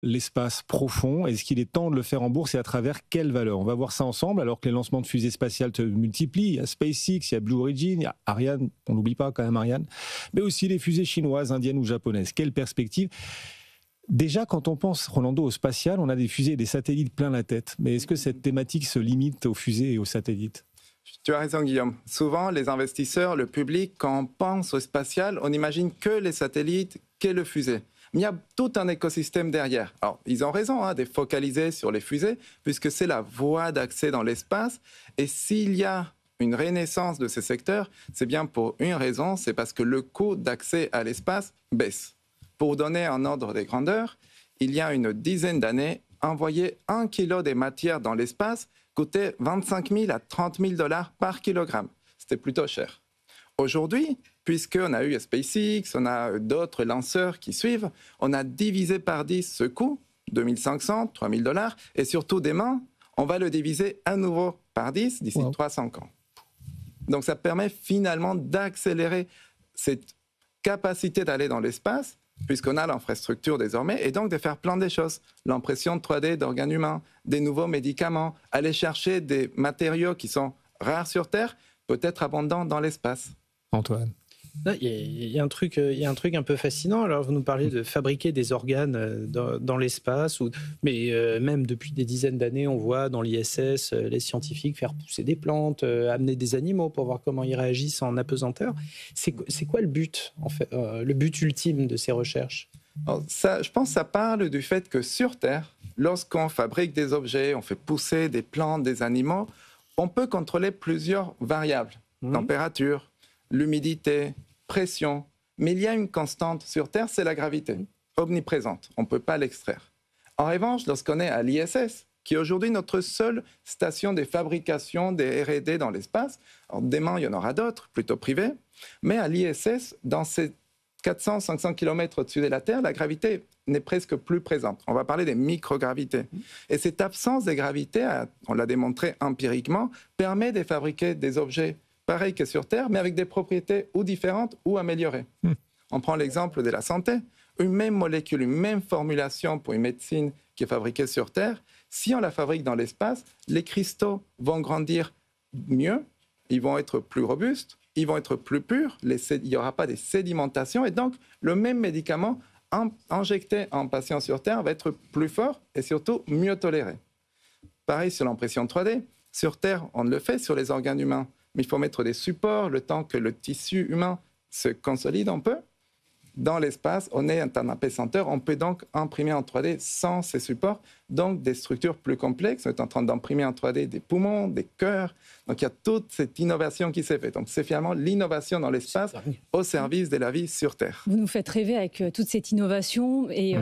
l'espace profond? Est-ce qu'il est temps de le faire en bourse et à travers quelle valeur? On va voir ça ensemble alors que les lancements de fusées spatiales se multiplient. Il y a SpaceX, il y a Blue Origin, il y a Ariane, on n'oublie pas quand même Ariane, mais aussi les fusées chinoises, indiennes ou japonaises. Quelle perspective? Déjà, quand on pense, Rolando, au spatial, on a des fusées et des satellites plein la tête. Mais est-ce que cette thématique se limite aux fusées et aux satellites? Tu as raison, Guillaume. Souvent, les investisseurs, le public, quand on pense au spatial, on n'imagine que les satellites, que le fusée. Mais il y a tout un écosystème derrière. Alors, ils ont raison de focaliser sur les fusées, puisque c'est la voie d'accès dans l'espace. Et s'il y a une renaissance de ces secteurs, c'est bien pour une raison, c'est parce que le coût d'accès à l'espace baisse. Pour donner un ordre des grandeurs, il y a une dizaine d'années, envoyer 1 kilo des matières dans l'espace coûtait 25 000 à 30 000 $ par kilogramme. C'était plutôt cher. Aujourd'hui, puisqu'on a eu SpaceX, on a d'autres lanceurs qui suivent, on a divisé par 10 ce coût, 2 500, 3 000 $, et surtout demain, on va le diviser à nouveau par 10 d'ici 300 ans. Donc ça permet finalement d'accélérer cette capacité d'aller dans l'espace, puisqu'on a l'infrastructure désormais, et donc de faire plein de choses. L'impression 3D d'organes humains, des nouveaux médicaments, aller chercher des matériaux qui sont rares sur Terre, peut-être abondants dans l'espace. Antoine. Il y a un truc un peu fascinant. Alors, vous nous parlez de fabriquer des organes dans l'espace, mais même depuis des dizaines d'années, on voit dans l'ISS les scientifiques faire pousser des plantes, amener des animaux pour voir comment ils réagissent en apesanteur. C'est quoi le but, en fait, le but ultime de ces recherches? Alors ça, je pense que ça parle du fait que sur Terre, lorsqu'on fabrique des objets, on fait pousser des plantes, des animaux, on peut contrôler plusieurs variables. Température, l'humidité, pression. Mais il y a une constante sur Terre, c'est la gravité, omniprésente. On ne peut pas l'extraire. En revanche, lorsqu'on est à l'ISS, qui est aujourd'hui notre seule station de fabrication des R&D dans l'espace, alors demain, il y en aura d'autres, plutôt privées, mais à l'ISS, dans ces 400-500 km au-dessus de la Terre, la gravité n'est presque plus présente. On va parler des microgravités. Et cette absence de gravité, on l'a démontré empiriquement, permet de fabriquer des objets pareil que sur Terre, mais avec des propriétés ou différentes ou améliorées. On prend l'exemple de la santé. Une même molécule, une même formulation pour une médecine qui est fabriquée sur Terre, si on la fabrique dans l'espace, les cristaux vont grandir mieux, ils vont être plus robustes, ils vont être plus purs, il n'y aura pas de sédimentation, et donc le même médicament injecté en patient sur Terre va être plus fort et surtout mieux toléré. Pareil sur l'impression 3D. Sur Terre, on le fait sur les organes humains. Mais il faut mettre des supports le temps que le tissu humain se consolide un peu. Dans l'espace, on est un apesanteur, on peut donc imprimer en 3D sans ces supports, donc des structures plus complexes. On est en train d'imprimer en 3D des poumons, des cœurs. Donc il y a toute cette innovation qui s'est faite. Donc c'est finalement l'innovation dans l'espace au service de la vie sur Terre. Vous nous faites rêver avec toute cette innovation et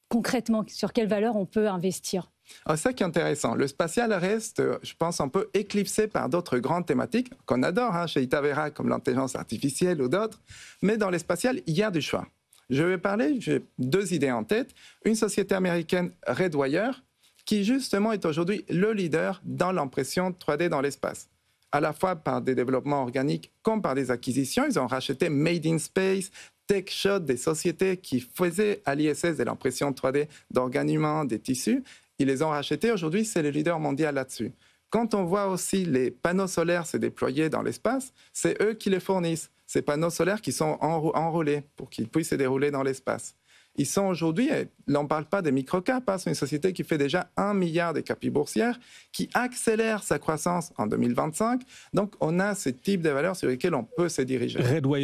concrètement, sur quelle valeur on peut investir? C'est ça qui est intéressant. Le spatial reste, je pense, un peu éclipsé par d'autres grandes thématiques qu'on adore chez Itavera, comme l'intelligence artificielle ou d'autres. Mais dans le spatial, il y a du choix. Je vais parler, j'ai 2 idées en tête. Une société américaine, Redwire, qui justement est aujourd'hui le leader dans l'impression 3D dans l'espace. À la fois par des développements organiques comme par des acquisitions. Ils ont racheté Made in Space, TechShot, des sociétés qui faisaient à l'ISS de l'impression 3D d'organes humains, des tissus. Ils les ont rachetés. Aujourd'hui, c'est le leader mondial là-dessus. Quand on voit aussi les panneaux solaires se déployer dans l'espace, c'est eux qui les fournissent. Ces panneaux solaires qui sont enroulés pour qu'ils puissent se dérouler dans l'espace. Ils sont aujourd'hui, là on ne parle pas des microcaps, c'est une société qui fait déjà 1 milliard de capitaux boursières, qui accélère sa croissance en 2025. Donc on a ce type de valeurs sur lesquelles on peut se diriger. Redwire.